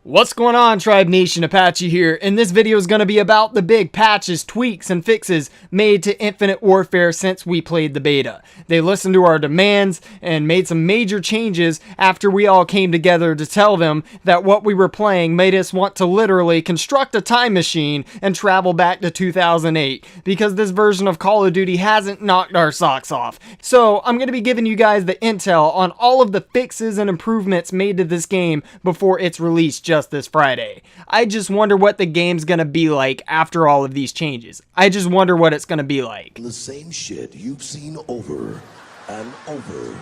What's going on, Tribe Nation? Apache here, and this video is going to be about the big patches, tweaks, and fixes made to Infinite Warfare since we played the beta. They listened to our demands and made some major changes after we all came together to tell them that what we were playing made us want to literally construct a time machine and travel back to 2008, because this version of Call of Duty hasn't knocked our socks off. So I'm going to be giving you guys the intel on all of the fixes and improvements made to this game before it's released just this Friday. I just wonder what the game's gonna be like after all of these changes. I just wonder what it's gonna be like. The same shit you've seen over and over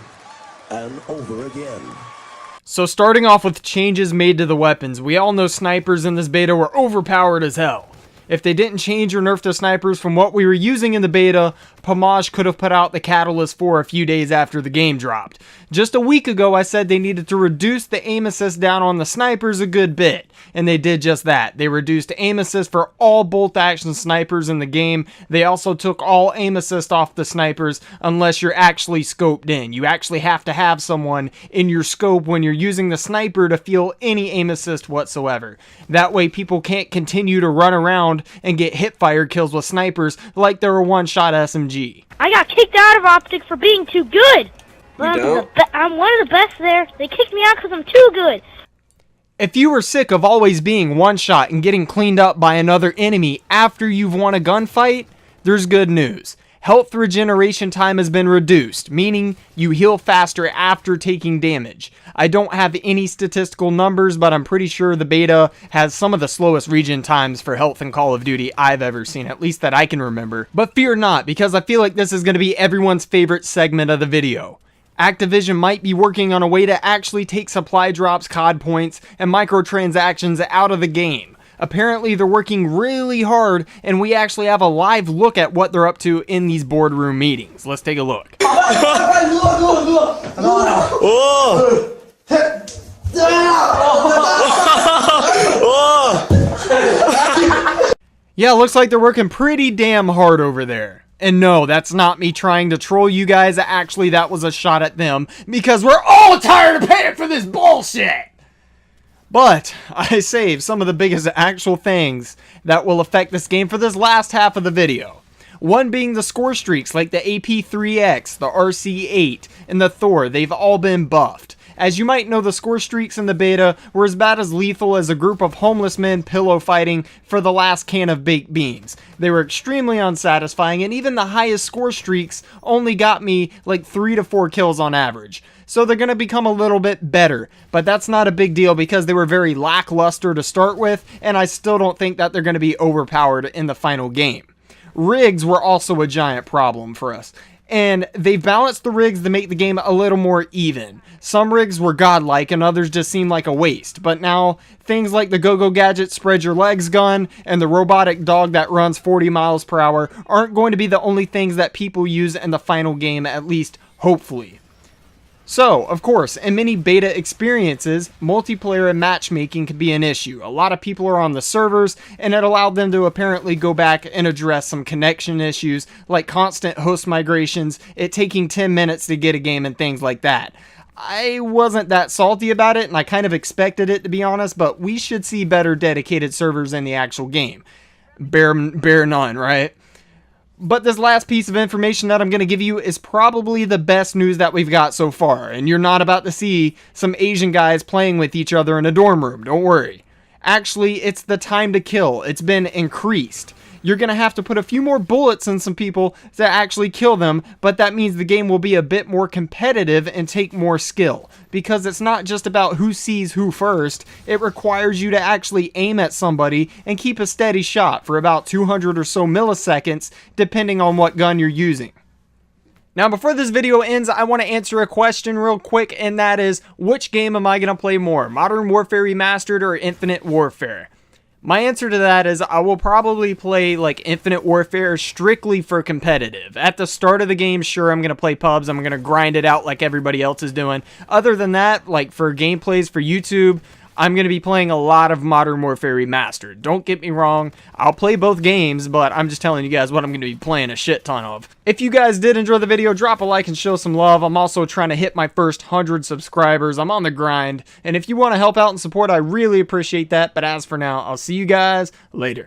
and over again. So starting off with changes made to the weapons, we all know snipers in this beta were overpowered as hell. If they didn't change or nerf the snipers from what we were using in the beta, Apache could have put out the Catalyst 4 a few days after the game dropped. Just a week ago I said they needed to reduce the aim assist down on the snipers a good bit, and they did just that. They reduced aim assist for all bolt action snipers in the game. They also took all aim assist off the snipers unless you're actually scoped in. You actually have to have someone in your scope when you're using the sniper to feel any aim assist whatsoever. That way people can't continue to run around and get hipfire kills with snipers like they're a one-shot SMG. I got kicked out of Optic for being too good. But I'm one of the best there. They kicked me out because I'm too good. If you were sick of always being one-shot and getting cleaned up by another enemy after you've won a gunfight, there's good news. Health regeneration time has been reduced, meaning you heal faster after taking damage. I don't have any statistical numbers, but I'm pretty sure the beta has some of the slowest regen times for health in Call of Duty I've ever seen, at least that I can remember. But fear not, because I feel like this is going to be everyone's favorite segment of the video. Activision might be working on a way to actually take supply drops, COD points, and microtransactions out of the game. Apparently they're working really hard, and we actually have a live look at what they're up to in these boardroom meetings. Let's take a look. Yeah, looks like they're working pretty damn hard over there. And no, that's not me trying to troll you guys. Actually, that was a shot at them, because we're all tired of paying for this bullshit. But I saved some of the biggest actual things that will affect this game for this last half of the video. One being the Scorestreaks like the AP3X, the RC8, and the Thor. They've all been buffed. As you might know, the Scorestreaks in the beta were as bad as lethal as a group of homeless men pillow fighting for the last can of baked beans. They were extremely unsatisfying, and even the highest Scorestreaks only got me like 3 to 4 kills on average. So they're going to become a little bit better, but that's not a big deal because they were very lackluster to start with, and I still don't think that they're going to be overpowered in the final game. Rigs were also a giant problem for us, and they balanced the rigs to make the game a little more even. Some rigs were godlike and others just seemed like a waste, but now things like the Go-Go Gadget spread your legs gun and the robotic dog that runs 40 miles per hour aren't going to be the only things that people use in the final game, at least hopefully. So, of course, in many beta experiences, multiplayer and matchmaking can be an issue. A lot of people are on the servers, and it allowed them to apparently go back and address some connection issues, like constant host migrations, it taking 10 minutes to get a game, and things like that. I wasn't that salty about it, and I kind of expected it, to be honest, but we should see better dedicated servers in the actual game. Bear none, right? But this last piece of information that I'm going to give you is probably the best news that we've got so far. And you're not about to see some Asian guys playing with each other in a dorm room. Don't worry. Actually, it's the time to kill. It's been increased. You're going to have to put a few more bullets in some people to actually kill them, but that means the game will be a bit more competitive and take more skill. Because it's not just about who sees who first, it requires you to actually aim at somebody and keep a steady shot for about 200 or so milliseconds, depending on what gun you're using. Now, before this video ends, I want to answer a question real quick, and that is, which game am I going to play more, Modern Warfare Remastered or Infinite Warfare? My answer to that is I will probably play like Infinite Warfare strictly for competitive. At the start of the game, sure, I'm going to play pubs. I'm going to grind it out like everybody else is doing. Other than that, like for gameplays for YouTube, I'm going to be playing a lot of Modern Warfare Remastered. Don't get me wrong, I'll play both games, but I'm just telling you guys what I'm going to be playing a shit ton of. If you guys did enjoy the video, drop a like and show some love. I'm also trying to hit my first 100 subscribers. I'm on the grind, and if you want to help out and support, I really appreciate that. But as for now, I'll see you guys later.